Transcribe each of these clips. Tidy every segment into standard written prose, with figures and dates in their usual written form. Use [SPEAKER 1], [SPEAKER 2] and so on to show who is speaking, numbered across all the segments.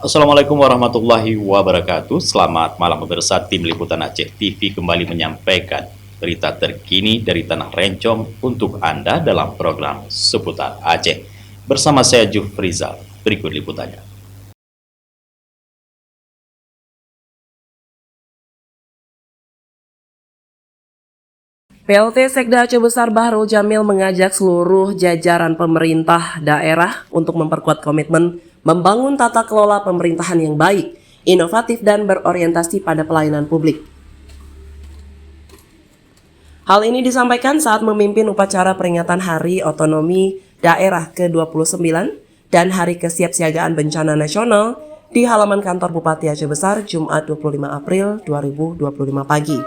[SPEAKER 1] Assalamualaikum warahmatullahi wabarakatuh. Selamat malam pemirsa, tim Liputan Aceh TV kembali menyampaikan berita terkini dari Tanah Rencong untuk Anda dalam program Seputar Aceh. Bersama saya Jufrizal, berikut liputannya.
[SPEAKER 2] PLT Sekda Aceh Besar Bahrul Jamil mengajak seluruh jajaran pemerintah daerah untuk memperkuat komitmen membangun tata kelola pemerintahan yang baik, inovatif dan berorientasi pada pelayanan publik. Hal ini disampaikan saat memimpin upacara peringatan Hari Otonomi Daerah ke-29 dan Hari Kesiapsiagaan Bencana Nasional di halaman kantor Bupati Aceh Besar Jumat 25 April 2025 pagi.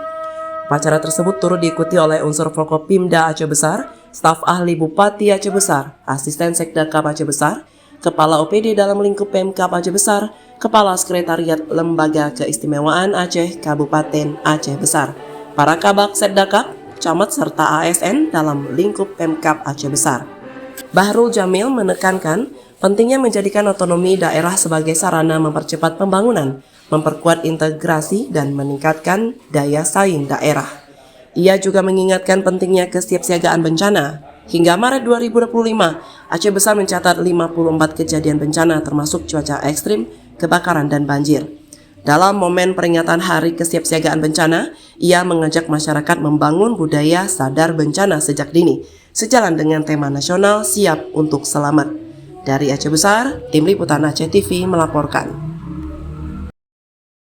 [SPEAKER 2] Upacara tersebut turut diikuti oleh unsur Forkopimda Aceh Besar, staf ahli Bupati Aceh Besar, asisten Sekda Kap Aceh Besar, kepala OPD dalam lingkup Pemkab Aceh Besar, kepala sekretariat Lembaga Keistimewaan Aceh Kabupaten Aceh Besar, para kabak Sekda Kap, camat serta ASN dalam lingkup Pemkab Aceh Besar. Bahrul Jamil menekankan pentingnya menjadikan otonomi daerah sebagai sarana mempercepat pembangunan, memperkuat integrasi dan meningkatkan daya saing daerah. Ia juga mengingatkan pentingnya kesiapsiagaan bencana. Hingga Maret 2025, Aceh Besar mencatat 54 kejadian bencana termasuk cuaca ekstrim, kebakaran dan banjir. Dalam momen peringatan Hari Kesiapsiagaan Bencana, ia mengajak masyarakat membangun budaya sadar bencana sejak dini, sejalan dengan tema nasional Siap untuk Selamat. Dari Aceh Besar, tim Liputan Aceh TV melaporkan.